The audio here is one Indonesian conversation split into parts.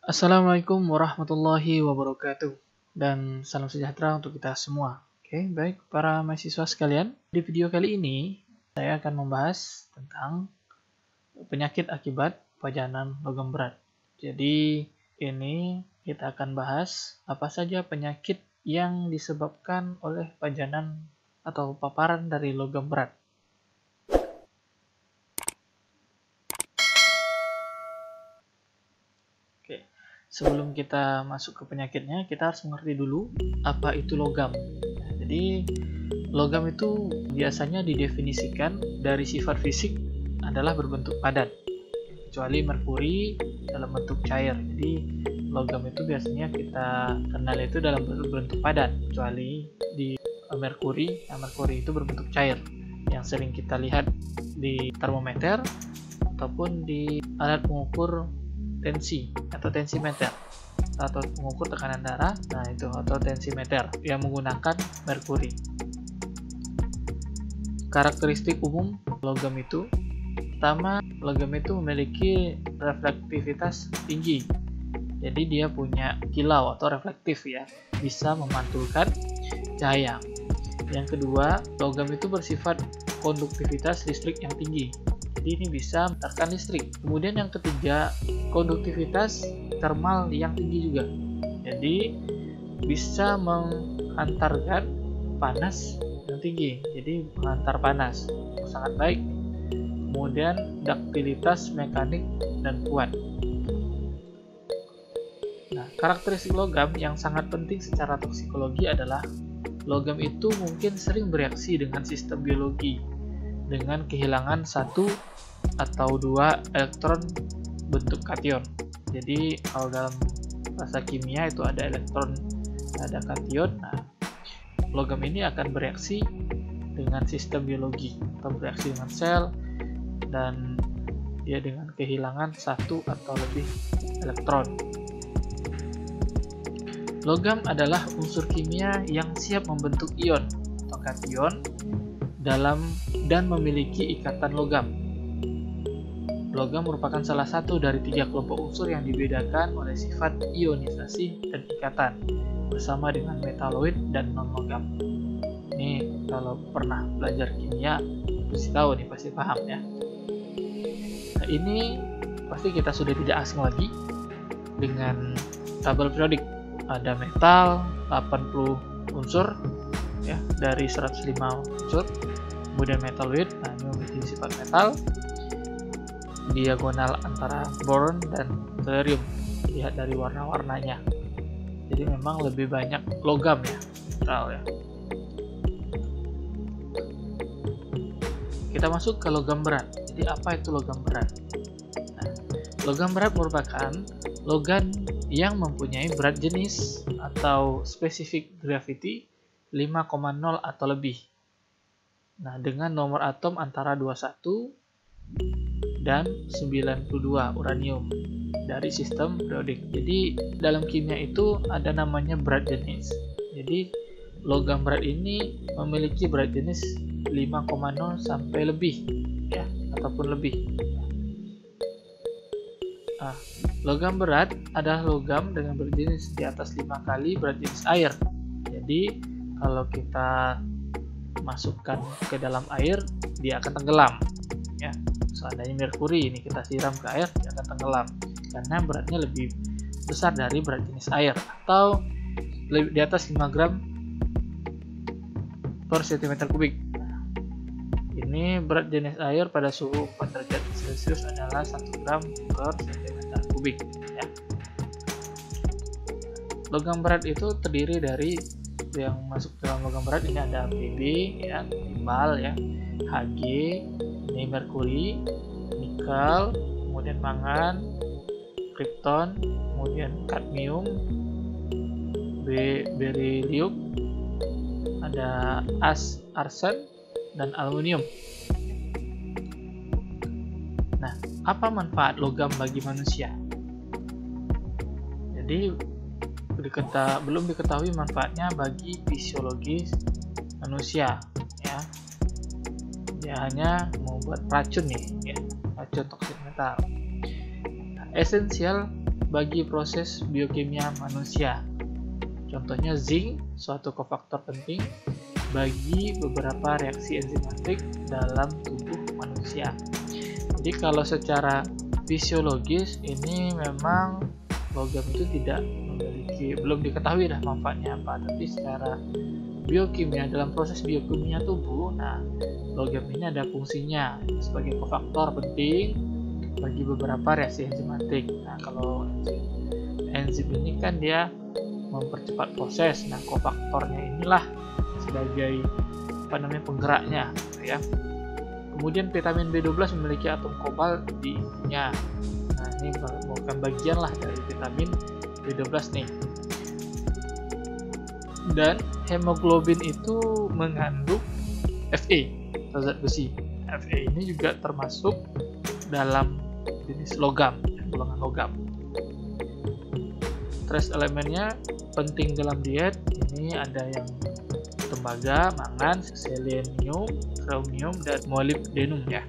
Assalamualaikum warahmatullahi wabarakatuh dan salam sejahtera untuk kita semua. Oke, baik para mahasiswa sekalian, di video kali ini saya akan membahas tentang penyakit akibat pajanan logam berat. Jadi ini kita akan bahas apa saja penyakit yang disebabkan oleh pajanan atau paparan dari logam berat. Oke, sebelum kita masuk ke penyakitnya, kita harus mengerti dulu apa itu logam. Jadi, logam itu biasanya didefinisikan dari sifat fisik adalah berbentuk padat, kecuali merkuri dalam bentuk cair. Jadi, logam itu biasanya kita kenal itu dalam bentuk padat, kecuali di merkuri itu berbentuk cair, yang sering kita lihat di termometer ataupun di alat pengukur tensi atau tensimeter atau mengukur tekanan darah, atau tensimeter yang menggunakan merkuri. Karakteristik umum logam itu, pertama, logam itu memiliki reflektivitas tinggi. Jadi dia punya kilau atau reflektif ya, bisa memantulkan cahaya. Yang kedua, logam itu bersifat konduktivitas listrik yang tinggi. Jadi ini bisa menekan listrik. Kemudian yang ketiga, konduktivitas termal yang tinggi juga. Jadi bisa menghantarkan panas yang tinggi. Jadi menghantar panas sangat baik. Kemudian duktilitas mekanik dan kuat. Nah, karakteristik logam yang sangat penting secara toksikologi adalah logam itu mungkin sering bereaksi dengan sistem biologi dengan kehilangan satu atau dua elektron bentuk kation. Jadi kalau dalam bahasa kimia itu ada elektron, ada kation. Nah, logam ini akan bereaksi dengan sistem biologi atau bereaksi dengan sel dan dia dengan kehilangan satu atau lebih elektron. Logam adalah unsur kimia yang siap membentuk ion atau kation dalam dan memiliki ikatan logam. Logam merupakan salah satu dari 3 kelompok unsur yang dibedakan oleh sifat ionisasi dan ikatan bersama dengan metaloid dan non-logam. Ini kalau pernah belajar kimia pasti tahu nih, pasti paham ya. Nah, ini pasti kita sudah tidak asing lagi dengan tabel periodik. Ada metal 80 unsur ya, dari 105 unsur. Kemudian metaloid, nah ini memiliki sifat metal, diagonal antara boron dan tellurium, lihat dari warna-warnanya. Jadi memang lebih banyak logam ya, metal ya. Kita masuk ke logam berat. Jadi apa itu logam berat? Nah, logam berat merupakan logam yang mempunyai berat jenis atau specific gravity 5,0 atau lebih. Nah, dengan nomor atom antara 21 dan 92 uranium dari sistem periodik. Jadi, dalam kimia itu ada namanya berat jenis. Jadi, logam berat ini memiliki berat jenis 5,0 sampai lebih ya, ataupun lebih. Nah, logam berat adalah logam dengan berat jenis di atas 5 kali berat jenis air. Jadi, kalau kita masukkan ke dalam air, dia akan tenggelam ya. Seandainya merkuri ini kita siram ke air, dia akan tenggelam karena beratnya lebih besar dari berat jenis air, atau di atas 5 gram per cm kubik. Ini berat jenis air pada suhu 4 derajat Celcius adalah 1 gram per cm kubik ya. Logam berat itu terdiri dari yang masuk dalam logam berat ini ada Pb ya, timbal ya, Hg, ini merkuri, nikel, kemudian mangan, krypton, kemudian kadmium, berilium, ada arsen dan aluminium. Nah, apa manfaat logam bagi manusia? Jadi belum diketahui manfaatnya bagi fisiologis manusia ya. Dia hanya membuat racun nih ya, racun toksik metal. Nah, esensial bagi proses biokimia manusia. Contohnya zinc, suatu kofaktor penting bagi beberapa reaksi enzimatik dalam tubuh manusia. Jadi kalau secara fisiologis ini memang logam itu belum diketahui manfaatnya apa, tapi secara biokimia, dalam proses biokimia tubuh, nah logam ini ada fungsinya sebagai kofaktor penting bagi beberapa reaksi enzimatik. Nah kalau enzim ini kan dia mempercepat proses, nah kofaktornya inilah sebagai penggeraknya ya. Kemudian vitamin B12 memiliki atom kobalt di ininya. Nah ini bukan bagian dari vitamin B12 nih. Dan hemoglobin itu mengandung Fe atau zat besi. Fe ini juga termasuk dalam jenis logam, golongan logam. Trace elemennya penting dalam diet. Ini ada yang tembaga, mangan, selenium, chromium, dan molybdenum ya.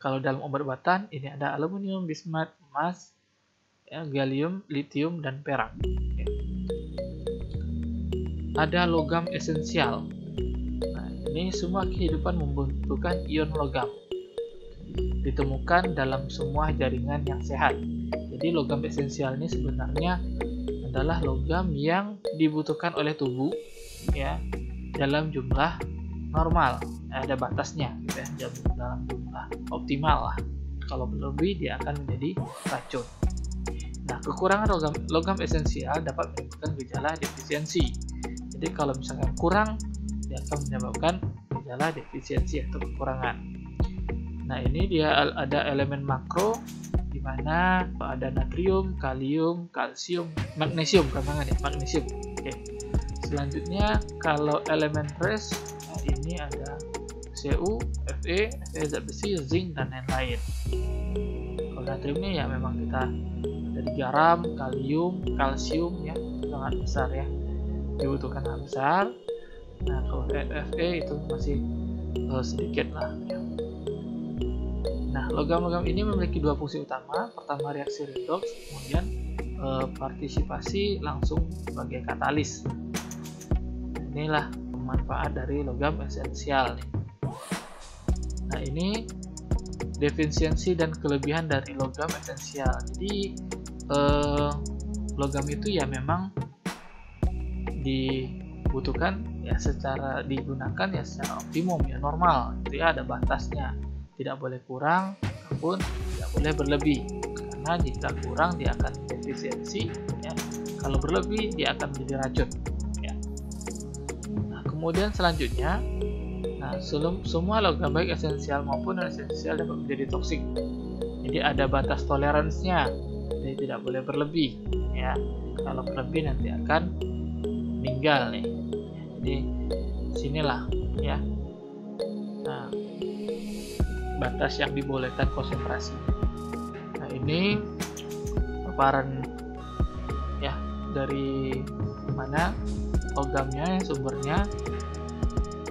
Kalau dalam obat-obatan ini ada aluminium, bismut, emas, ya, gallium, lithium, dan perak. Ya. Ada logam esensial. Nah, ini semua kehidupan membutuhkan ion logam. Ditemukan dalam semua jaringan yang sehat. Jadi logam esensial ini sebenarnya adalah logam yang dibutuhkan oleh tubuh ya dalam jumlah normal. Ada batasnya gitu ya, dalam jumlah optimal lah. Kalau berlebih dia akan menjadi racun. Nah, kekurangan logam esensial dapat menimbulkan gejala defisiensi. Jadi kalau misalkan kurang, dia akan menyebabkan gejala defisiensi atau kekurangan. Nah, ini dia ada elemen makro di mana ada natrium, kalium, kalsium, magnesium, magnesium. Oke. Selanjutnya kalau elemen trace, nah ini ada Cu, Fe, zat besi, zinc, dan lain-lain. Kalau natriumnya ya memang kita dari garam, kalium, kalsium ya sangat besar ya, dibutuhkan sangat besar. Nah kalau Fe itu masih sedikit lah ya. Nah, logam-logam ini memiliki dua fungsi utama. Pertama, reaksi redoks, kemudian partisipasi langsung sebagai katalis. Inilah manfaat dari logam esensial. Nah, ini defisiensi dan kelebihan dari logam esensial. Jadi, logam itu ya memang dibutuhkan ya digunakan ya secara optimum ya normal. Itu ya ada batasnya. Tidak boleh kurang ataupun tidak boleh berlebih, karena jika kurang dia akan defisiensi ya. Kalau berlebih dia akan menjadi racun ya. Nah, kemudian selanjutnya, nah semua logam baik esensial maupun non esensial dapat menjadi toksik. Jadi ada batas toleransinya, jadi tidak boleh berlebih ya. Kalau berlebih nanti akan meninggal nih. Jadi sinilah ya. Nah, batas yang dibolehkan konsentrasi. Nah ini paparan ya dari mana logamnya, sumbernya,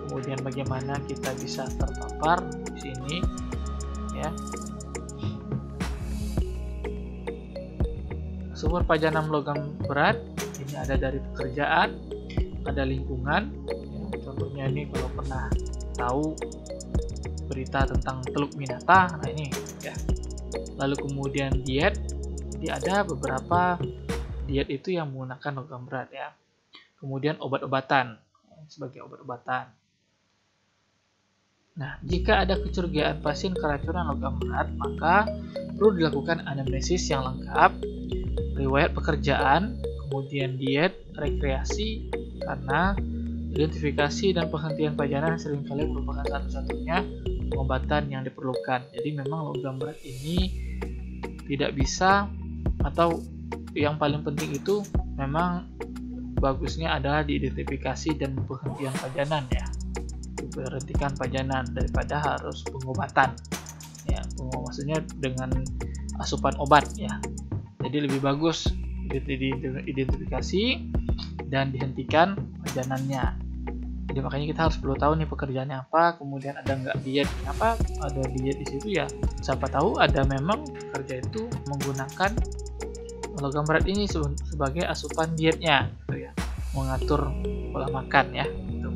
kemudian bagaimana kita bisa terpapar di sini ya. Sumber pajanan logam berat ini ada dari pekerjaan, ada lingkungan ya. Contohnya ini kalau pernah tahu berita tentang Teluk Minata, nah ini ya. Lalu kemudian diet, jadi ada beberapa diet itu yang menggunakan logam berat ya. Kemudian obat-obatan sebagai obat-obatan. Nah, jika ada kecurigaan pasien keracunan logam berat, maka perlu dilakukan anamnesis yang lengkap, riwayat pekerjaan, kemudian diet, rekreasi, karena identifikasi dan penghentian pajanan seringkali merupakan satu-satunya pengobatan yang diperlukan. Jadi memang logam berat ini tidak bisa, atau yang paling penting itu memang bagusnya adalah diidentifikasi dan penghentian pajanan ya. Diberhentikan pajanan daripada harus pengobatan ya. Maksudnya dengan asupan obat ya. Jadi lebih bagus diidentifikasi dan dihentikan pajanannya. Jadi Jadi makanya kita harus perlu tahu nih pekerjaannya apa, kemudian ada nggak diet. Kenapa ada diet di situ ya? Siapa tahu ada memang pekerja itu menggunakan logam berat ini sebagai asupan dietnya, gitu ya, mengatur pola makan ya. Gitu.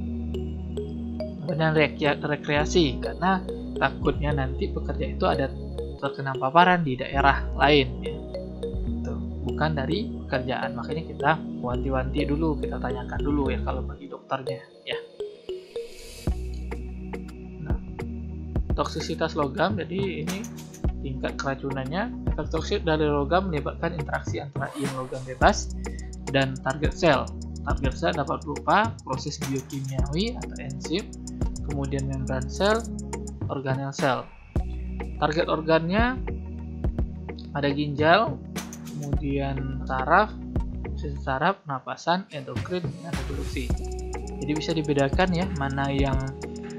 Kemudian rekreasi, karena takutnya nanti pekerja itu ada terkena paparan di daerah lain, ya. Gitu. Bukan dari pekerjaan. Makanya kita wanti-wanti dulu, kita tanyakan dulu ya kalau bagi dokternya ya. Nah, toksisitas logam, jadi ini tingkat keracunannya. Efek toksik dari logam menyebabkan interaksi antara ion logam bebas dan target sel. Target sel dapat berupa proses biokimiawi atau enzim, kemudian membran sel, organel sel. Target organnya ada ginjal, kemudian saraf, sistem saraf, pernapasan, endokrin, dan reproduksi. Jadi bisa dibedakan ya mana yang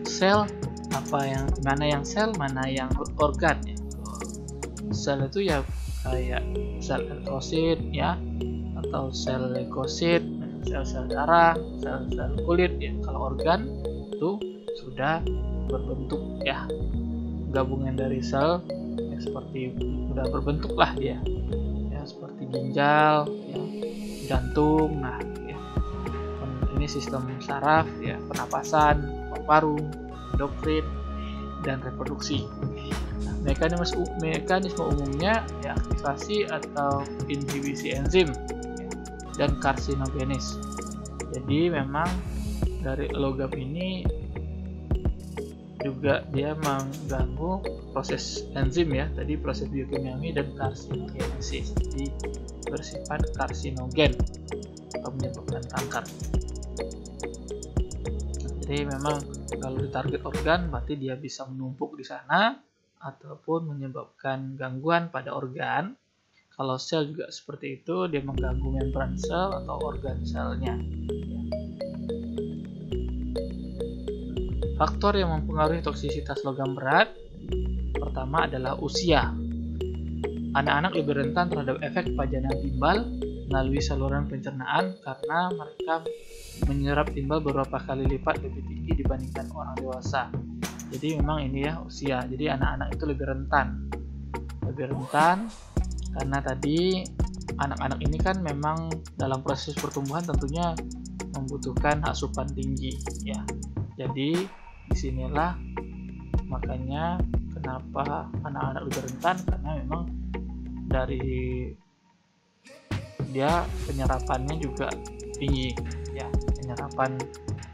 sel, mana yang sel, mana yang organ ya. Sel itu ya kayak sel eritrosit ya, atau sel leukosit, sel-sel darah, sel-sel kulit ya. Kalau organ itu sudah berbentuk ya, gabungan dari sel ya, seperti sudah berbentuk lah dia ya, seperti ginjal ya, jantung. Nah ya, ini sistem saraf ya, pernapasan, paru-paru, endokrin, dan reproduksi. Nah, mekanisme umumnya ya, aktivasi atau inhibisi enzim ya, dan karsinogenis. Jadi memang dari logam ini juga dia mengganggu proses enzim ya, tadi proses biokimiawi dan karsinogenesis, jadi bersifat karsinogen atau menyebabkan kanker. Jadi memang kalau ditarget organ berarti dia bisa menumpuk di sana ataupun menyebabkan gangguan pada organ. Kalau sel juga seperti itu, dia mengganggu membran sel atau organ selnya. Faktor yang mempengaruhi toksisitas logam berat pertama adalah usia. Anak-anak lebih rentan terhadap efek pajanan timbal melalui saluran pencernaan karena mereka menyerap timbal beberapa kali lipat lebih tinggi dibandingkan orang dewasa. Jadi memang ini ya usia. Jadi anak-anak itu lebih rentan karena tadi anak-anak ini kan memang dalam proses pertumbuhan tentunya membutuhkan asupan tinggi ya. Jadi disinilah makanya kenapa anak-anak lebih rentan, karena memang dari dia penyerapannya juga tinggi ya, penyerapan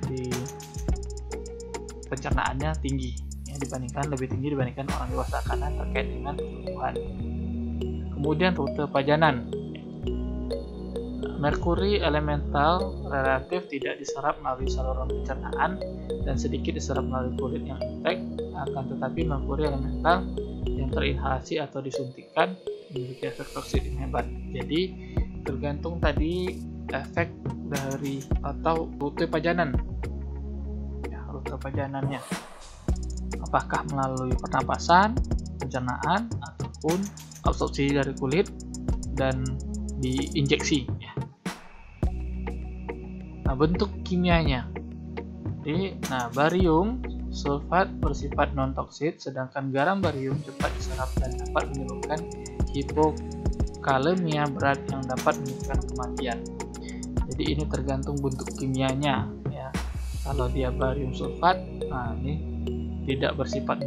di pencernaannya tinggi ya, lebih tinggi dibandingkan orang dewasa karena terkait dengan pertumbuhan. Kemudian rute pajanan. Merkuri elemental relatif tidak diserap melalui saluran pencernaan dan sedikit diserap melalui kulit yang intek, akan tetapi merkuri elemental yang terinhalasi atau disuntikkan memiliki efek toksik yang hebat. Jadi tergantung tadi efek dari atau rute pajanan ya, rute pajanannya apakah melalui pernapasan, pencernaan, ataupun absorpsi dari kulit dan diinjeksi ya. Nah, bentuk kimianya. Jadi, barium sulfat bersifat non-toksit, sedangkan garam barium cepat diserap dan dapat menyebabkan hipokalemia berat yang dapat menyebabkan kematian. Jadi ini tergantung bentuk kimianya ya. Kalau dia barium sulfat, ini tidak bersifat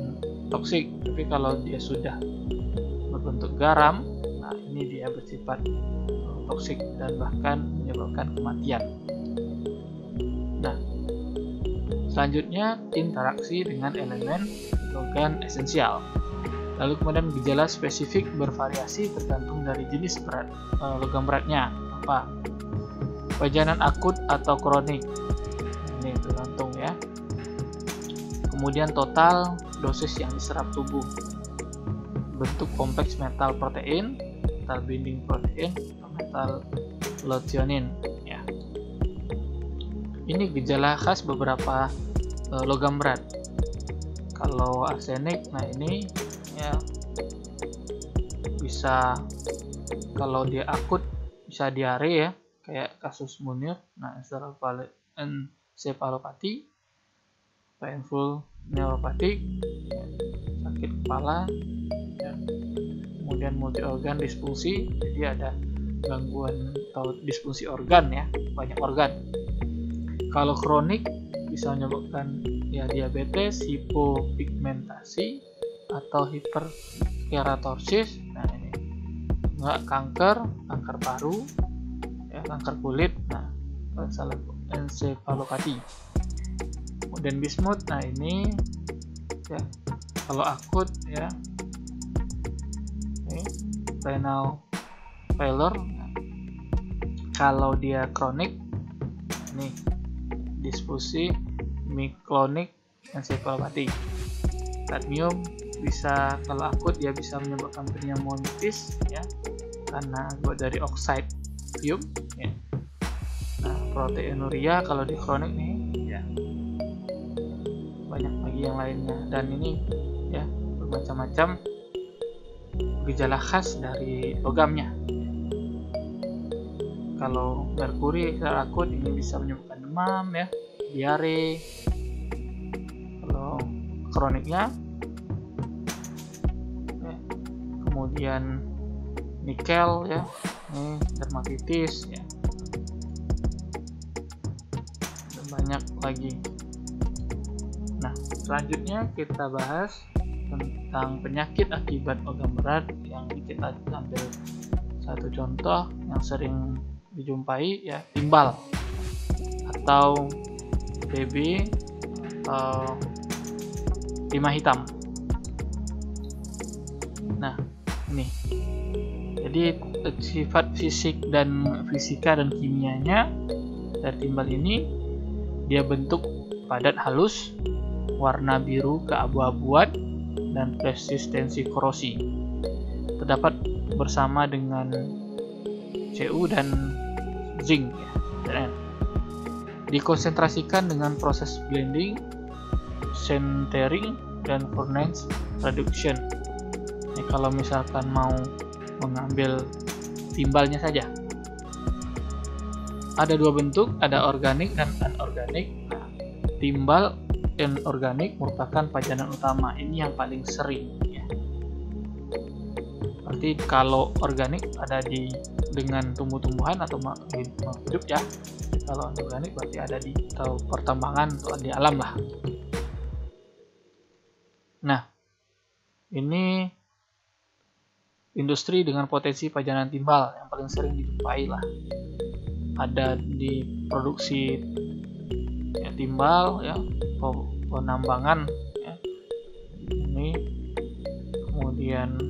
toksik, tapi kalau dia sudah berbentuk garam, ini dia bersifat toksik dan bahkan menyebabkan kematian. Nah, selanjutnya interaksi dengan elemen logam esensial. Lalu kemudian gejala spesifik bervariasi tergantung dari jenis logam beratnya. Apa? Pajanan akut atau kronik. Ini tergantung ya. Kemudian total dosis yang diserap tubuh. Bentuk kompleks metal protein, metal binding protein, atau metal lotionin ya. Ini gejala khas beberapa logam berat. Kalau arsenik, ini ya bisa, kalau dia akut bisa diare ya, kayak kasus Munir. Encephalopati painful neuropathic, sakit kepala, ya. Kemudian multi organ disfungsi, jadi ada gangguan atau disfungsi organ ya, banyak organ. Kalau kronik bisa menyebabkan ya diabetes, hipopigmentasi atau hiperkeratosis. Nah ini enggak kanker paru, ya, kanker kulit, nah encephalopati. Kemudian bismut, nah ini ya kalau akut ya ini renal failure. Kalau dia kronik ini disfusi mioclonic encephalopati. Kadmium bisa, kalau akut dia bisa menyebabkan pneumonitis ya, karena dari oksidium ya. Nah, proteinuria kalau di kronik nih ya, banyak lagi yang lainnya, dan ini ya bermacam-macam gejala khas dari logamnya. Kalau merkuri secara akut ini bisa menyebabkan demam ya, diare. Kalau kroniknya ya, kemudian nikel ya, ini dermatitis ya, dan banyak lagi. Nah, selanjutnya kita bahas tentang penyakit akibat logam berat, yang kita ambil satu contoh yang sering dijumpai ya, timbal atau TB atau timah hitam. Nah, ini jadi sifat fisik dan fisika dan kimianya dari timbal ini, dia bentuk padat halus, warna biru keabu-abuan, dan resistensi korosi. Terdapat bersama dengan Cu dan zinc ya, Zn. Dikonsentrasikan dengan proses blending, sintering, dan furnace reduction. Ini kalau misalkan mau mengambil timbalnya saja. Ada dua bentuk, ada organik dan anorganik. Nah, timbal anorganik merupakan pajanan utama. Ini yang paling sering ya. Berarti kalau organik ada dengan tumbuh-tumbuhan atau makhluk hidup ya. Kalau anorganik berarti ada di atau pertambangan atau di alam lah. Nah, ini industri dengan potensi pajanan timbal yang paling sering dijumpai lah. Ada di produksi ya, timbal ya, penambangan ya. Ini kemudian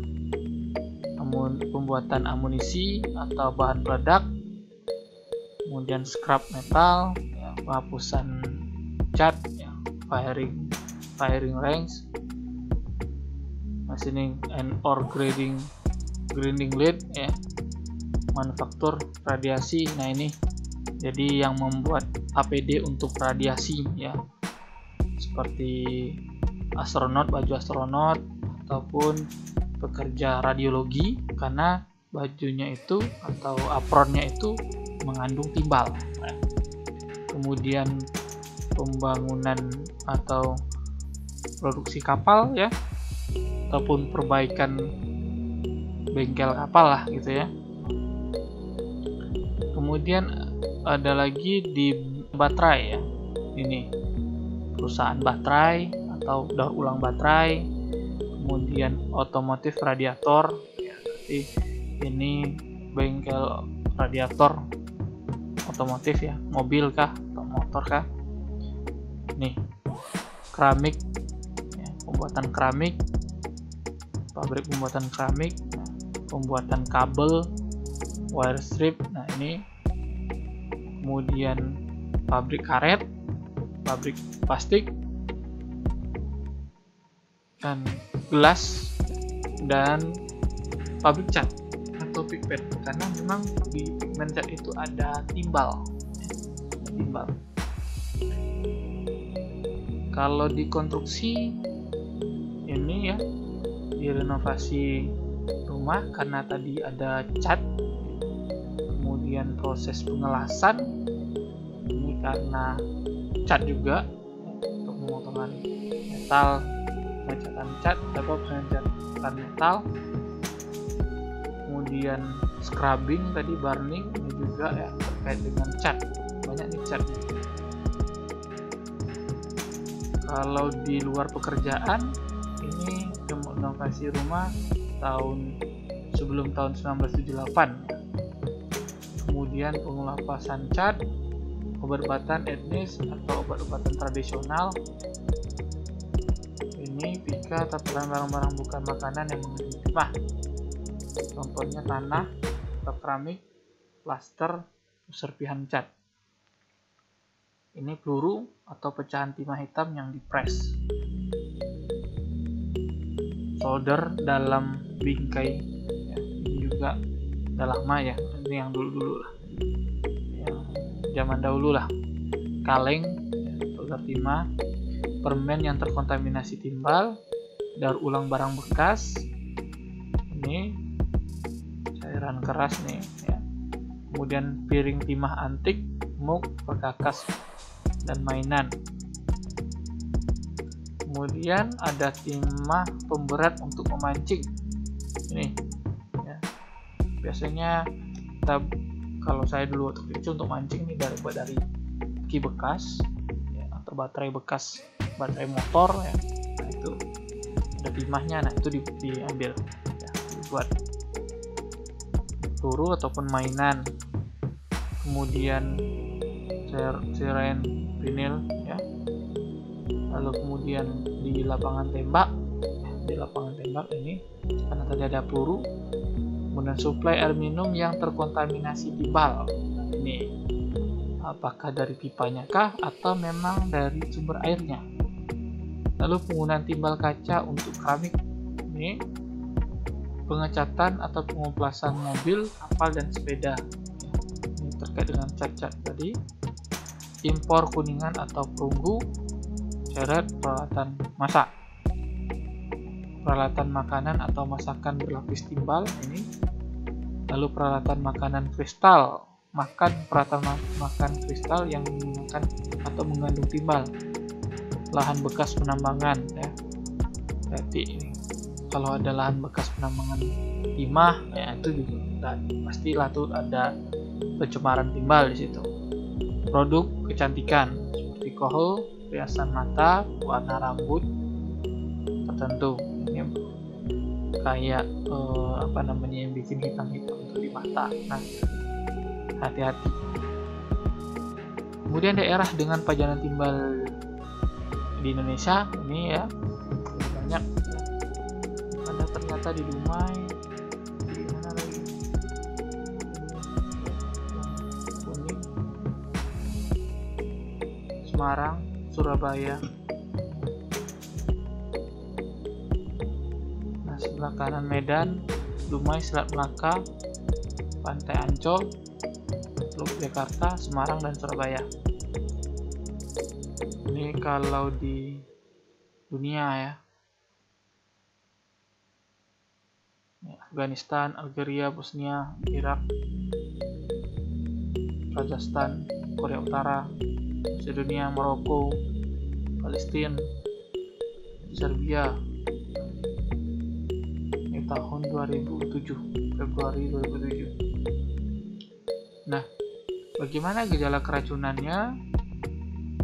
pembuatan amunisi atau bahan peledak, kemudian scrap metal ya, penghapusan cat ya, firing range, machining and or grinding lead ya, manufaktur radiasi. Nah ini jadi yang membuat APD untuk radiasi ya, seperti astronot, baju astronot, ataupun pekerja radiologi, karena bajunya itu atau apronnya itu mengandung timbal. Kemudian pembangunan atau produksi kapal ya, ataupun perbaikan bengkel kapal lah gitu ya. Kemudian ada lagi di baterai ya, ini perusahaan baterai atau daur ulang baterai, kemudian otomotif radiator ya, jadi ini bengkel radiator otomotif ya, mobil kah atau motor kah. Nih keramik ya, pembuatan keramik, pabrik pembuatan keramik, pembuatan kabel, wire strip. Nah ini kemudian pabrik karet, pabrik plastik, dan gelas, dan pabrik cat atau pigment, karena memang di pigment cat itu ada timbal. Kalau di konstruksi ini ya, di renovasi rumah karena tadi ada cat, kemudian proses pengelasan ini karena cat juga untuk memotong pemotongan metal, pengecatan cat atau pengecatan metal, kemudian scrubbing tadi, burning, ini juga ya terkait dengan cat, banyak nih cat. Kalau di luar pekerjaan, ini renovasi rumah sebelum tahun 1978. Kemudian pengelapasan cat, obat-obatan etnis atau obat-obatan tradisional. Ini pika atau barang-barang bukan makanan yang mengandung timah. Contohnya tanah atau keramik, plaster, serpihan cat. Ini peluru atau pecahan timah hitam yang dipres. Solder dalam bingkai, ya, ini juga udah lama ya, ini yang dulu-dulu lah, yang zaman dahulu lah. Kaleng, ya, solder timah, permen yang terkontaminasi timbal, daur ulang barang bekas, ini cairan keras nih, ya. Kemudian piring timah antik, mug, perkakas, dan mainan. Kemudian ada timah pemberat untuk memancing. Ini ya. Biasanya kalau saya dulu waktu kecil untuk mancing ini dari ki bekas ya, atau baterai bekas, baterai motor ya. Nah, itu ada timahnya, nah itu diambil ya, dibuat peluru ataupun mainan. Kemudian siren vinil ya. Lalu kemudian di lapangan tembak ini karena tadi ada peluru. Kemudian suplai air minum yang terkontaminasi timbal. Ini apakah dari pipanya kah atau memang dari sumber airnya. Lalu penggunaan timbal kaca untuk keramik, ini pengecatan atau pengoplasan mobil, kapal, dan sepeda. Ini terkait dengan cat-cat tadi. Impor kuningan atau perunggu, seret, peralatan masak, peralatan makanan atau masakan berlapis timbal ini. Lalu peralatan makanan kristal, peralatan makan kristal yang menggunakan atau mengandung timbal. Lahan bekas penambangan ya. Berarti ini kalau ada lahan bekas penambangan timah ya, itu juga pastilah tuh ada pencemaran timbal di situ. Produk kecantikan seperti kohel, riasan mata, warna rambut tertentu. Ini kayak yang bikin hitam-hitam itu di mata. Nah, hati-hati. Kemudian daerah dengan pajanan timbal di Indonesia ini ya banyak. Ada ternyata di Dumai, di mana lagi? Kuning, Semarang, Surabaya. Nah, sebelah kanan Medan, Dumai, Selat Melaka, Pantai Ancol, Teluk Jakarta, Semarang, dan Surabaya. Ini kalau di dunia ya. Afghanistan, Algeria, Bosnia, Irak, Rajasthan, Korea Utara, Macedonia, Maroko, Palestina, Serbia. Ini tahun 2007, Februari 2007. Nah, bagaimana gejala keracunannya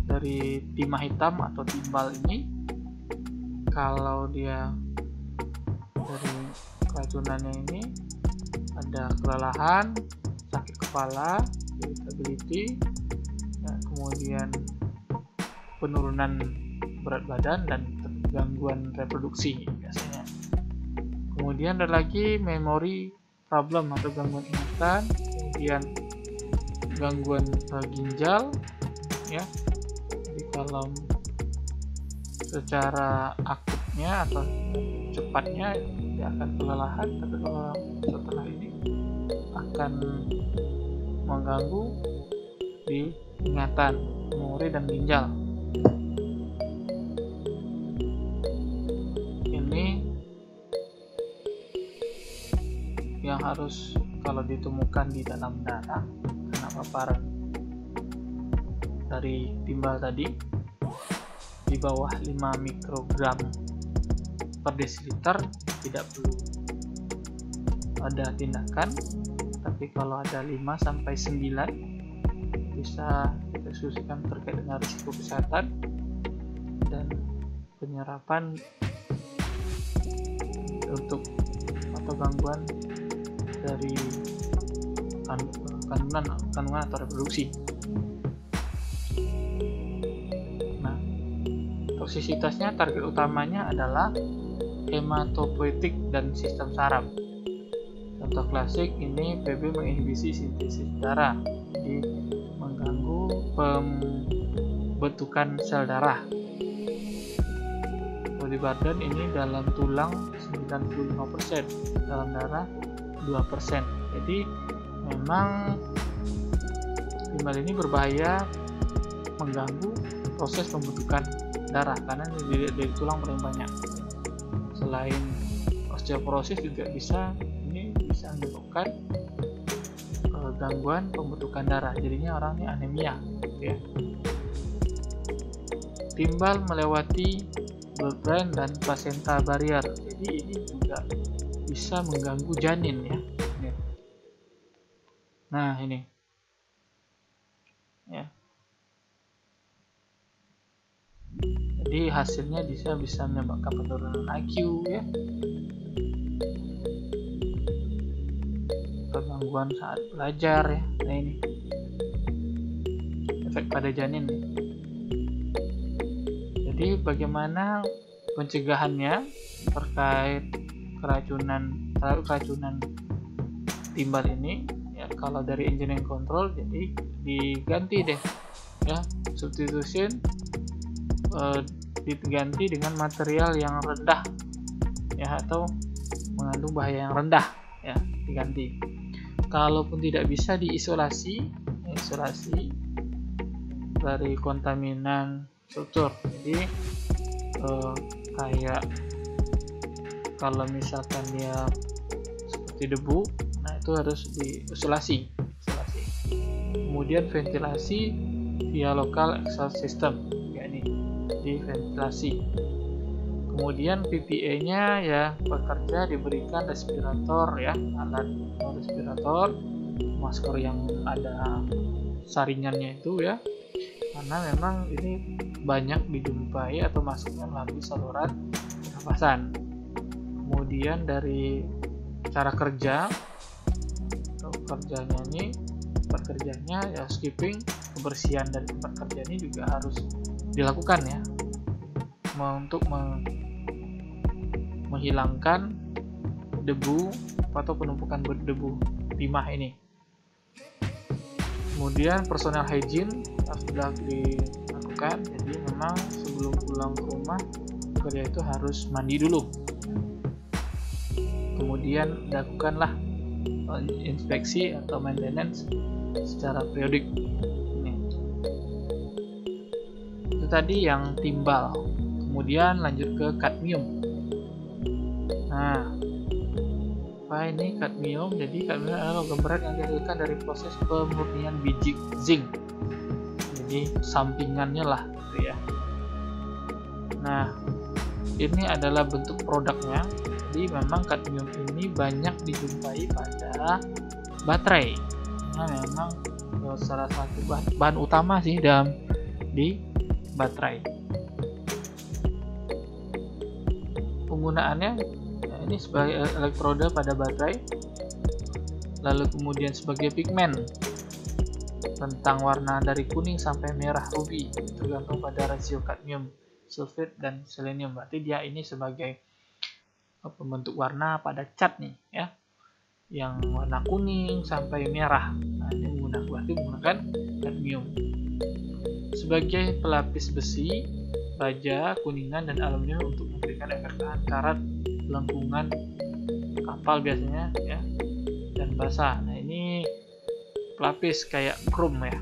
dari timah hitam atau timbal ini? Kalau dia dari keracunannya ini ada kelelahan, sakit kepala, irritability, ya, kemudian penurunan berat badan dan gangguan reproduksi biasanya. Kemudian ada lagi memory problem atau gangguan ingatan, kemudian gangguan ginjal, ya. Jadi kalau secara akutnya atau cepatnya dia akan kelelahan, tapi kalau setelah ini akan mengganggu di ingatan, memori, dan ginjal. Ini yang harus kalau ditemukan di dalam darah karena paparan dari timbal tadi, di bawah 5 mikrogram per desiliter tidak perlu ada tindakan, tapi kalau ada 5 sampai 9 bisa kita diskusikan terkait dengan risiko kesehatan dan penyerapan untuk atau gangguan dari kandungan atau reproduksi. Nah, toksisitasnya target utamanya adalah hematopoietik dan sistem saraf. Contoh klasik ini PB menginhibisi sintesis darah, jadi mengganggu pembentukan sel darah. Polyburden ini dalam tulang 95%, dalam darah 2%. Jadi memang timbal ini berbahaya, mengganggu proses pembentukan darah karena dari tulang paling banyak. Selain osteoporosis juga bisa menyebabkan gangguan pembentukan darah, jadinya orang ini anemia ya. Timbal melewati blood-brain dan placenta barrier, jadi ini juga bisa mengganggu janin ya. Nah ini ya, jadi hasilnya bisa menyebabkan penurunan IQ ya, gangguan saat belajar ya. Nah ini efek pada janin. Jadi bagaimana pencegahannya terkait keracunan timbal ini ya? Kalau dari engineering control, jadi diganti deh ya, substitution diganti dengan material yang rendah ya, atau mengandung bahaya yang rendah ya, diganti. Kalaupun tidak bisa diisolasi dari kontaminan struktur, jadi kayak kalau misalkan dia seperti debu, nah itu harus diisolasi. Kemudian ventilasi via local exhaust system, yakni diventilasi. Kemudian PPE-nya ya, pekerja diberikan respirator ya, alat respirator, masker yang ada saringannya itu ya, karena memang ini banyak dijumpai atau masuknya melalui saluran pernapasan. Kemudian dari cara kerja atau pekerjanya ya, skipping, kebersihan dari tempat kerja ini juga harus dilakukan ya, untuk menghilangkan debu atau penumpukan debu timah ini. Kemudian personal hygiene sudah dilakukan, jadi memang sebelum pulang ke rumah pekerja itu harus mandi dulu. Kemudian lakukanlah inspeksi atau maintenance secara periodik. Itu tadi yang timbal. Kemudian lanjut ke kadmium. Nah, apa ini kadmium? Jadi kadmium adalah logam berat yang dihasilkan dari proses pemurnian biji zinc. Jadi sampingannya lah gitu ya. Nah, ini adalah bentuk produknya. Jadi memang kadmium ini banyak dijumpai pada baterai. Nah, memang salah satu bahan utama sih di baterai. Penggunaannya ini sebagai elektroda pada baterai, lalu kemudian sebagai pigmen, rentang warna dari kuning sampai merah ruby, tergantung pada rasio kadmium sulfat dan selenium. Berarti dia ini sebagai pembentuk warna pada cat nih ya, yang warna kuning sampai merah. Nah, ini menggunakan kadmium. Sebagai pelapis besi, baja, kuningan, dan aluminium untuk memberikan efek tahan karat lengkungan kapal biasanya ya, dan basah. Nah ini pelapis kayak chrome ya.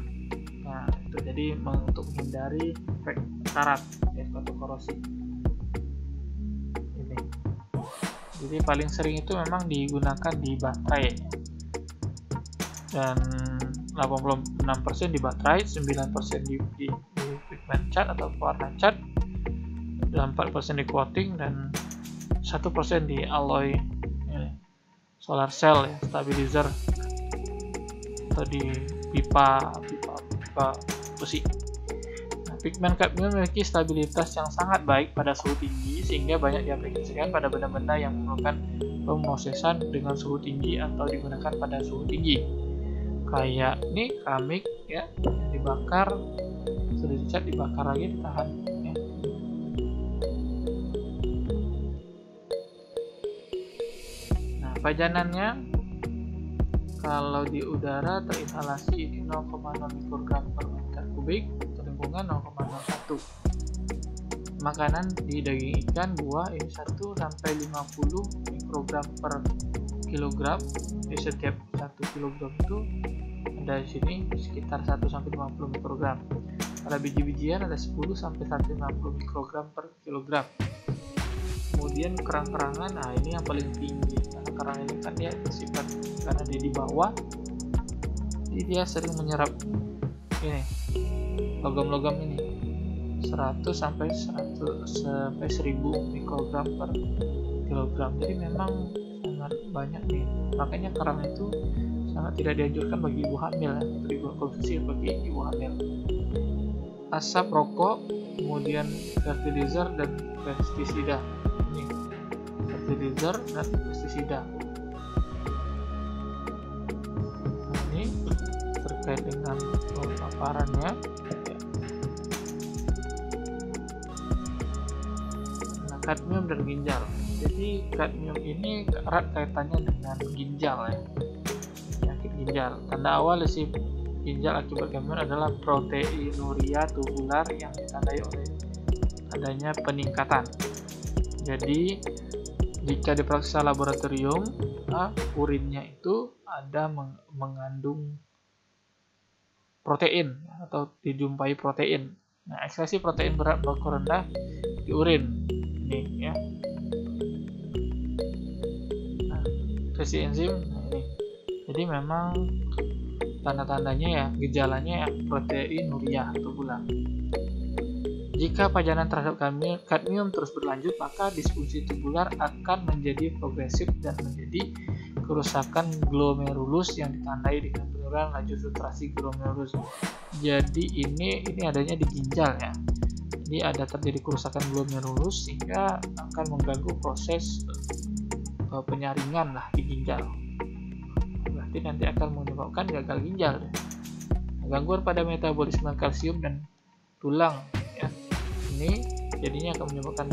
Nah itu jadi untuk menghindari efek karat ya, atau korosi. Ini jadi paling sering itu memang digunakan di baterai, dan 86% di baterai, 9% di pigment cat atau warna cat, dan 4% di coating dan 1% di alloy solar cell ya, stabilizer atau di pipa besi. Nah, pigmen kadmium memiliki stabilitas yang sangat baik pada suhu tinggi sehingga banyak diaplikasikan pada benda-benda yang memerlukan pemrosesan dengan suhu tinggi atau digunakan pada suhu tinggi. Kayak nih keramik ya, yang dibakar, sudah dicat dibakar lagi ditahan ya. Nah, pajanannya kalau di udara terinhalasi ini 0,0 mikrogram per meter kubik atau lingkungan 0,01. Makanan di daging ikan, buah ini 1 sampai 50 mikrogram per kilogram. Di setiap 1 kilogram itu ada di sini sekitar 1 sampai 50 mikrogram. Pada biji-bijian ada 10 sampai 150 mikrogram per kilogram. Kemudian kerang-kerangan, nah ini yang paling tinggi karena kerang ini kan dia bersifat karena dia di bawah, jadi dia sering menyerap ini logam-logam ini 100 sampai 1000 mikrogram per kilogram. Jadi memang sangat banyak nih, makanya kerang itu sangat tidak dianjurkan bagi ibu hamil ya, atau dikonsumsi bagi ibu hamil. Asap rokok, kemudian fertilizer dan pestisida. Ini fertilizer dan pestisida. Nah, ini terkait dengan paparannya. Nah, kadmium dan ginjal. Jadi kadmium ini erat kaitannya dengan ginjal ya, penyakit ginjal. Tanda awal lesi ginjal akibat kadmium adalah proteinuria tubular yang ditandai oleh adanya peningkatan. Jadi jika diperiksa laboratorium, urinnya itu ada mengandung protein atau dijumpai protein. Nah, ekspresi protein berat baku rendah di urin ini ya. Nah, ekspresi enzim ini. Jadi memang tanda-tandanya ya, gejalanya ya proteinuria tubular. Jika pajanan terhadap kadmium terus berlanjut, maka disfungsi tubular akan menjadi progresif dan menjadi kerusakan glomerulus yang ditandai dengan penurunan laju filtrasi glomerulus. Jadi ini adanya di ginjal ya. Jadi ada terjadi kerusakan glomerulus sehingga akan mengganggu proses penyaringan lah di ginjal. Berarti nanti akan menyebabkan gagal ginjal. Gangguan pada metabolisme kalsium dan tulang ya. Ini jadinya akan menyebabkan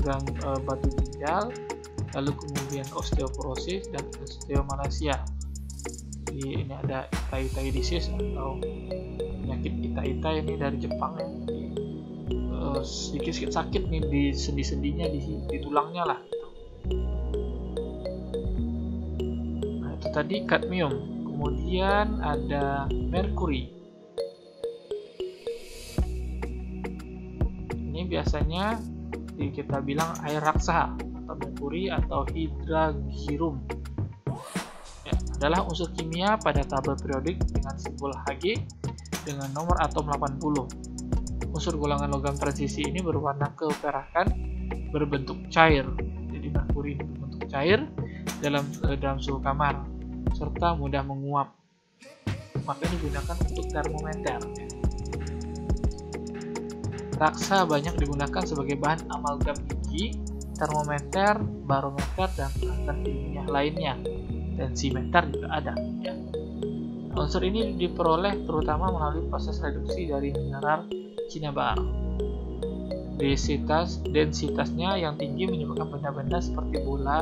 batu ginjal, lalu kemudian osteoporosis dan osteomalacia. Jadi ini ada itai disease atau penyakit ita ini dari Jepang ya. Sedikit sakit nih di sendi-sendinya, di tulangnya lah. Nah, itu tadi kadmium. Kemudian ada merkuri. Ini biasanya kita bilang air raksa atau merkuri atau hidragirum. Ya, adalah unsur kimia pada tabel periodik dengan simbol Hg dengan nomor atom 80. Unsur golongan logam transisi ini berwarna keperakan, berbentuk cair. Jadi merkuri ini berbentuk cair dalam suhu kamar serta mudah menguap. Maka digunakan untuk termometer. Raksa banyak digunakan sebagai bahan amalgam gigi, termometer, barometer, dan peralatan ilmiah lainnya. Tensimeter juga ada. Ya. Unsur ini diperoleh terutama melalui proses reduksi dari mineral cinnabar. Densitasnya yang tinggi menyebabkan benda-benda seperti bola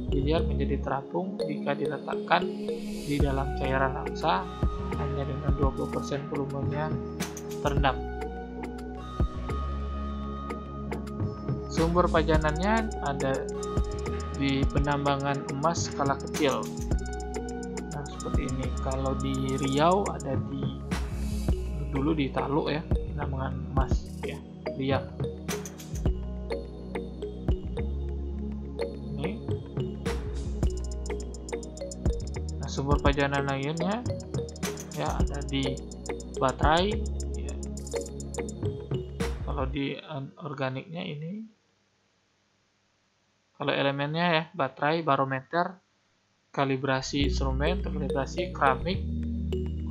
biliar menjadi terapung jika diletakkan di dalam cairan raksa hanya dengan 20% volumenya terendam. Sumber pajanannya ada di penambangan emas skala kecil. Nah, seperti ini. Kalau di Riau ada dulu di Taluk ya, penambangan emas ya, liar. Ini. Nah, sumber pajanan lainnya ya ada di baterai ya. Kalau di organiknya ini Kalau elemennya ya, baterai, barometer, kalibrasi instrumen, kalibrasi keramik,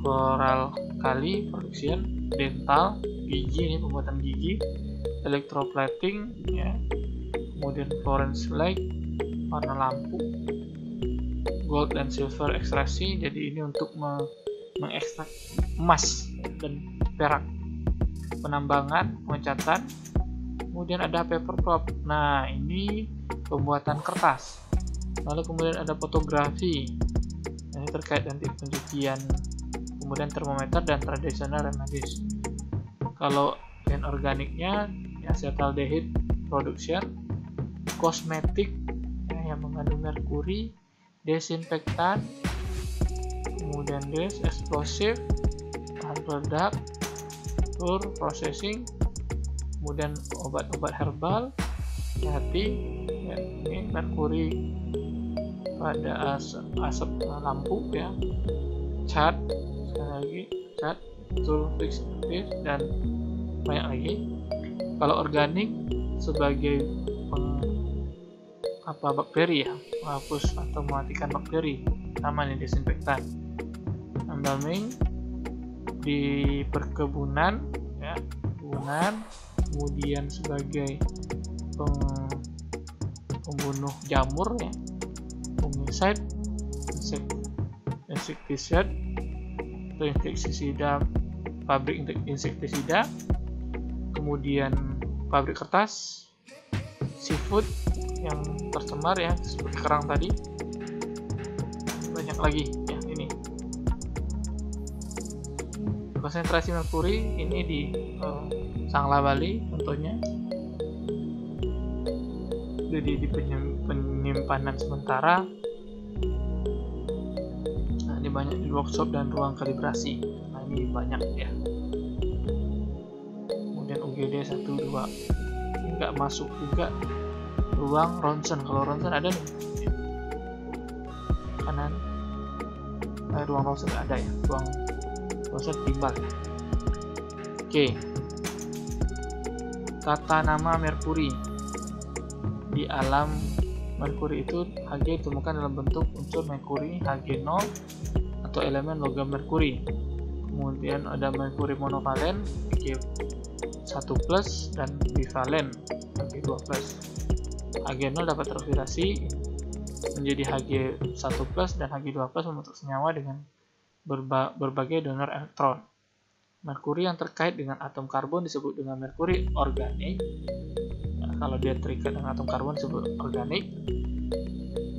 coral kali, production, dental, gigi, ini pembuatan gigi, electroplating, ya, kemudian fluorescence light, warna lampu, gold dan silver ekstraksi, jadi ini untuk mengekstrak emas dan perak, penambangan, pengecatan, kemudian ada paper pulp. Nah, ini pembuatan kertas. Lalu kemudian ada fotografi, ini terkait dengan pencucian, kemudian termometer dan traditional remedies. Kalau yang organiknya acetaldehyde production, kosmetik yang mengandung merkuri, desinfektan, kemudian explosive, bahan peledak, food processing, kemudian obat-obat herbal, hati, ya, ini merkuri pada asap lampu, ya, cat, sekali lagi cat, tool fixative, dan banyak lagi. Kalau organik sebagai bakteri, ya, menghapus atau mematikan bakteri, namanya desinfektan. Embalming di perkebunan, ya, kemudian sebagai pembunuh jamur, ya, fungicide, insecticide atau insektisida, pabrik insektisida, kemudian pabrik kertas, seafood yang tercemar, ya, seperti kerang tadi, banyak lagi, ya. Ini konsentrasi merkuri ini di Sangla Bali contohnya, jadi di penyimpanan sementara. Nah, ini banyak di workshop dan ruang kalibrasi. Nah, ini banyak, ya. Kemudian UGD 1-2 nggak masuk juga ruang ronsen. Kalau ronsen ada nih kanan, ruang ronsen nggak ada, ya, ruang ronsen timbal. Oke, tata nama merkuri. Di alam merkuri itu Hg ditemukan dalam bentuk unsur merkuri Hg0 atau elemen logam merkuri. Kemudian ada merkuri monovalen Hg1+ dan bivalen Hg2+. Hg0 dapat teroksidasi menjadi Hg1+ dan Hg2+ membentuk senyawa dengan berbagai donor elektron. Merkuri yang terkait dengan atom karbon disebut dengan merkuri organik. Nah, kalau dia terikat dengan atom karbon disebut organik.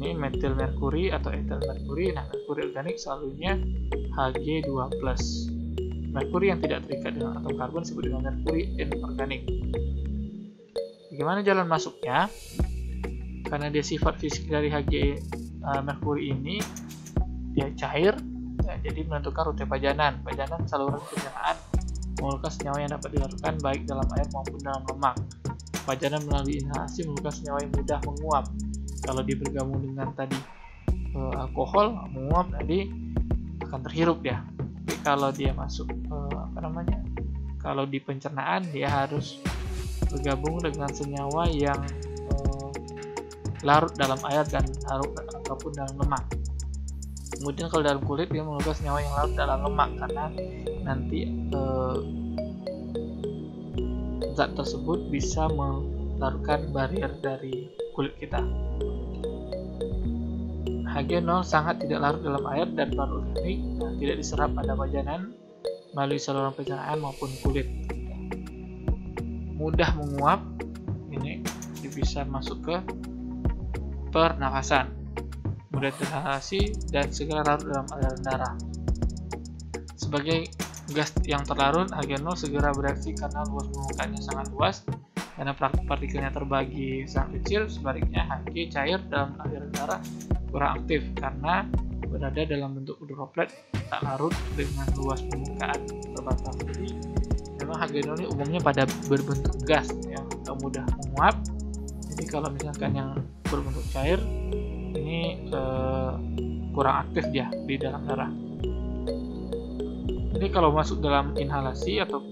Ini metil merkuri atau etil merkuri. Nah, merkuri organik selalunya Hg2+. Merkuri yang tidak terikat dengan atom karbon disebut dengan merkuri inorganik. Bagaimana jalan masuknya? Karena dia sifat fisik dari merkuri ini, dia cair, ya, jadi menentukan rute pajanan. Pajanan saluran pencernaan mengeluarkan senyawa yang dapat dilarutkan baik dalam air maupun dalam lemak. Pajanan melalui inhalasi mengeluarkan senyawa yang mudah menguap. Kalau dia bergabung dengan tadi alkohol, menguap tadi akan terhirup, ya. Tapi kalau dia masuk kalau di pencernaan dia harus bergabung dengan senyawa yang larut dalam air dan larut ataupun dalam lemak. Kemudian kalau dalam kulit dia mengeluarkan senyawa yang larut dalam lemak, karena nanti zat tersebut bisa melarutkan barrier dari kulit kita. Hg0 sangat tidak larut dalam air dan bahan organik, tidak diserap pada pajanan melalui saluran pencernaan maupun kulit. Mudah menguap, ini bisa masuk ke pernafasan, mudah terinhalasi dan segera larut dalam aliran darah. Sebagai gas yang terlarut, Hg0 segera bereaksi karena luas permukaannya sangat luas, karena partikelnya terbagi sangat kecil. Sebaliknya, Hg cair dalam aliran darah kurang aktif karena berada dalam bentuk droplet tak larut dengan luas permukaan terbatas. Jadi memang Hg0 ini umumnya pada berbentuk gas yang mudah menguap. Jadi kalau misalkan yang berbentuk cair ini kurang aktif dia di dalam darah. Jadi kalau masuk dalam inhalasi atau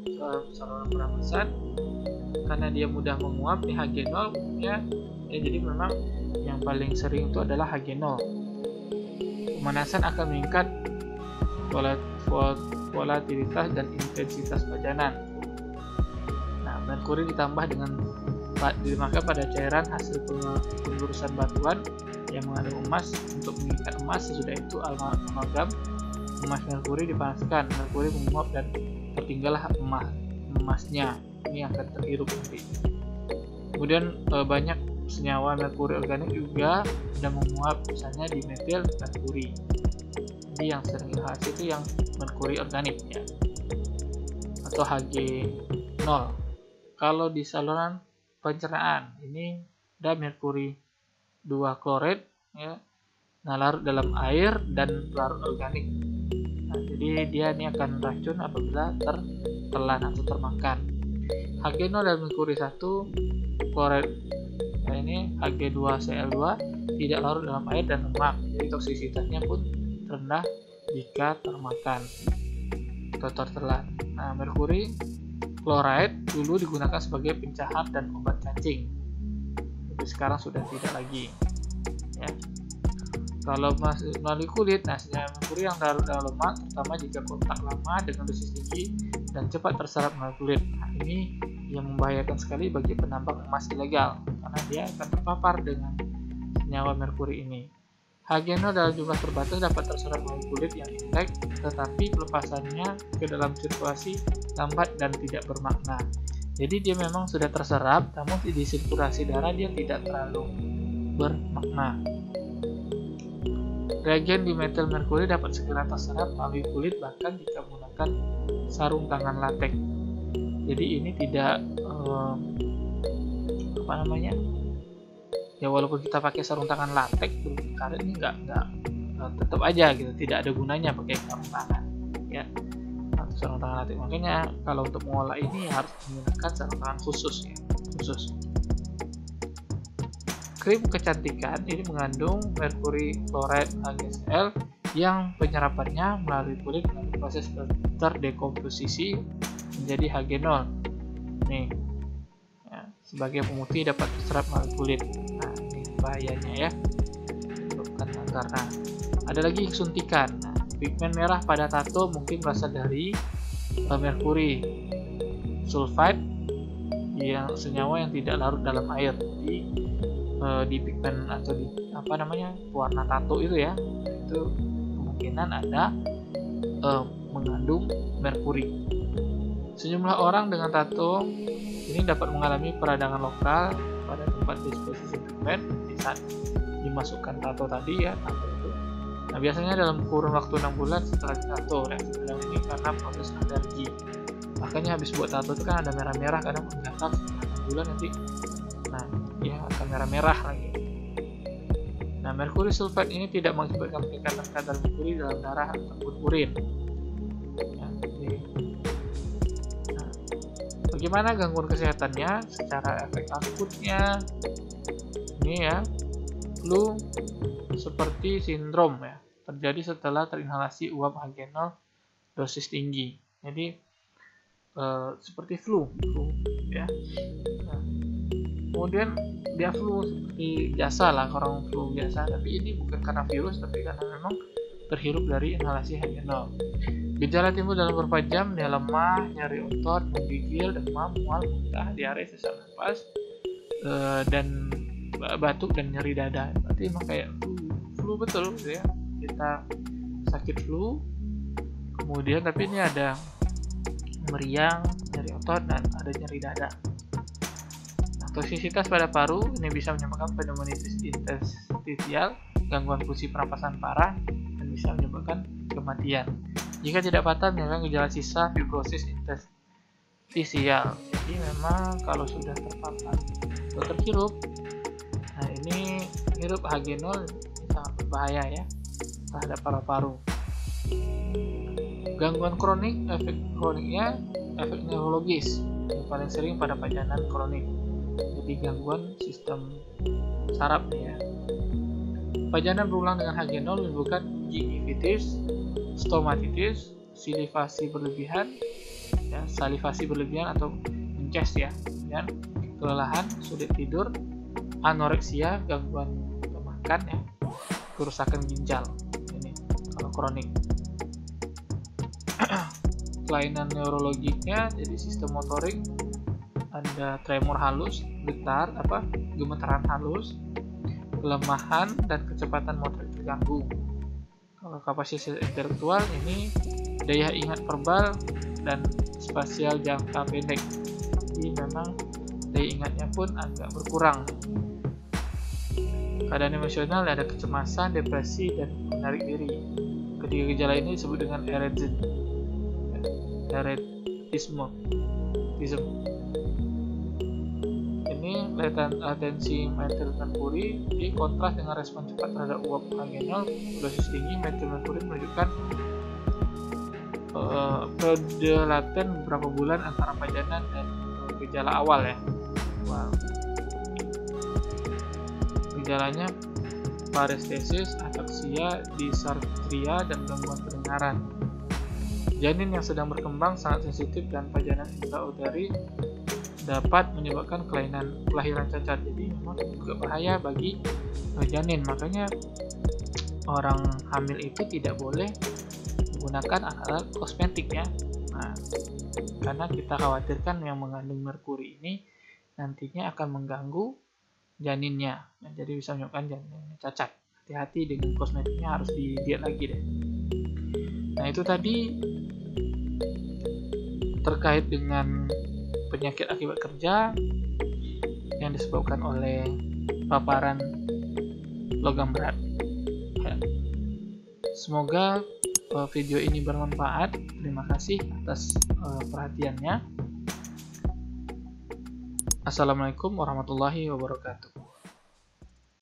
saluran pernafasan, karena dia mudah menguap di Hg0 umumnya, ya, jadi memang yang paling sering itu adalah Hg0. Pemanasan akan meningkat volatilitas dan intensitas pajanan. Nah, merkuri ditambah dimakan pada cairan hasil pengurusan batuan yang mengandung emas untuk mengikat emas. Sesudah itu amalgam emas merkuri dipanaskan, merkuri menguap dan tertinggallah emasnya. Ini akan terhirup nanti. Kemudian banyak senyawa merkuri organik juga sudah menguap, misalnya di metil merkuri. Jadi yang sering inhalasi itu yang merkuri organik ya, atau Hg0. Kalau di saluran pencernaan ini ada merkuri 2 klorid ya, nah larut dalam air dan larut organik. Nah, jadi dia ini akan racun apabila tertelan atau termakan. Hg0 dan merkuri 1 klorid, nah ini Hg2Cl2 tidak larut dalam air dan lemak, jadi toksisitasnya pun rendah jika termakan atau tertelan. Nah, merkuri chloride dulu digunakan sebagai pencahar dan obat cacing, tapi sekarang sudah tidak lagi ya. Kalau melalui kulit, nah senyawa merkuri yang larut dalam lemak, terutama jika kontak lama dengan dosis tinggi dan cepat terserap melalui kulit. Nah, ini yang membahayakan sekali bagi penambang emas ilegal karena dia akan terpapar dengan senyawa merkuri ini. Hg0 dalam jumlah terbatas dapat terserap melalui kulit yang intek, tetapi pelepasannya ke dalam sirkulasi lambat dan tidak bermakna. Jadi dia memang sudah terserap, namun di sirkulasi darah dia tidak terlalu bermakna. Reagen di metil merkuri dapat segera terserap melalui kulit bahkan jika menggunakan sarung tangan latex. Jadi ini tidak ya walaupun kita pakai sarung tangan latex berbentuk karet ini nggak tetap aja gitu, tidak ada gunanya pakai sarung tangan ya, atau sarung tangan latex. Makanya kalau untuk mengolah ini harus menggunakan sarung tangan khusus. Krim kecantikan ini mengandung merkuri chloride HgCl yang penyerapannya melalui kulit melalui proses terdekomposisi menjadi Hg0 nih ya, sebagai pemutih dapat terserap melalui kulit. Nah, ini bahayanya ya, menyebabkan kanker. Nah, ada lagi suntikan. Nah, pigmen merah pada tato mungkin berasal dari merkuri sulfide yang senyawa yang tidak larut dalam air. Jadi di pigmen atau di warna tato itu ya, itu kemungkinan ada mengandung merkuri. Sejumlah orang dengan tato ini dapat mengalami peradangan lokal pada tempat disposisi pigmen di saat dimasukkan tato tadi ya, tato itu. Nah, biasanya dalam kurun waktu 6 bulan setelah tato. Reaksi bilang ini karena proses alergi. Makanya habis buat tato itu kan ada merah-merah, kadang mendatar 6 bulan nanti nah ya akan merah-merah lagi. Nah, merkuri sulfide ini tidak mengakibatkan peningkatan kadar merkuri dalam darah ataupun urin ya, bagaimana gangguan kesehatannya secara efek akutnya ini ya, flu seperti sindrom ya, terjadi setelah terinhalasi uap Hg0 dosis tinggi. Jadi seperti flu ya. Nah, kemudian dia flu seperti biasa lah, orang flu biasa, tapi ini bukan karena virus tapi karena memang terhirup dari inhalasi Hg0. Gejala timbul dalam beberapa jam, dia lemah, nyeri otot, menggigil, demam, mual, muntah, diare, sesak napas, dan batuk dan nyeri dada. Berarti emang kayak flu betul gitu ya. Kita sakit flu, kemudian tapi ini ada meriang, nyeri otot, dan ada nyeri dada. Nah, toksisitas pada paru ini bisa menyebabkan pneumonia interstitial, gangguan fungsi pernapasan parah, dan bisa menyebabkan kematian. Jika tidak fatal, menyebabkan gejala sisa fibrosis interstisial. Jadi memang kalau sudah terpapar atau terhirup, nah ini hirup Hg0 sangat berbahaya ya terhadap paru-paru. Gangguan kronik, efek kroniknya efek neurologis yang paling sering pada pajanan kronik. Jadi gangguan sistem saraf nih ya. Pajanan berulang dengan Hg0 menimbulkan gingivitis, stomatitis, salivasi berlebihan, ya, salivasi berlebihan atau mences ya, dan kelelahan, sulit tidur, anoreksia, gangguan kebanyakan ya kerusakan ginjal ini kalau kronik. Kelainan neurologiknya jadi sistem motorik, ada tremor halus, gemetaran halus, kelemahan dan kecepatan motorik terganggu. Kalau kapasitas intelektual ini daya ingat verbal dan spasial jangka pendek. Jadi memang daya ingatnya pun agak berkurang. Keadaan emosional ada kecemasan, depresi, dan menarik diri. Ketiga gejala ini disebut dengan eretisme. Ini latensi metilmerkuri di kontras dengan respon cepat terhadap uap vaginal. Dosis tinggi metilmerkuri menunjukkan periode laten beberapa bulan antara pajanan dan gejala awal ya. Gejalanya parestesis, ataksia, dysarthria, dan gangguan pendengaran. Janin yang sedang berkembang sangat sensitif dan pajanan intrauteri dapat menyebabkan kelahiran cacat. Jadi memang juga bahaya bagi janin. Makanya orang hamil itu tidak boleh menggunakan alat kosmetik ya. Nah, karena kita khawatirkan yang mengandung merkuri ini nantinya akan mengganggu janinnya. Nah, jadi bisa menyebabkan janinnya cacat. Hati-hati dengan kosmetiknya, harus dilihat lagi deh. Nah, itu tadi terkait dengan penyakit akibat kerja yang disebabkan oleh paparan logam berat. Ya. Semoga video ini bermanfaat. Terima kasih atas perhatiannya. Assalamualaikum warahmatullahi wabarakatuh.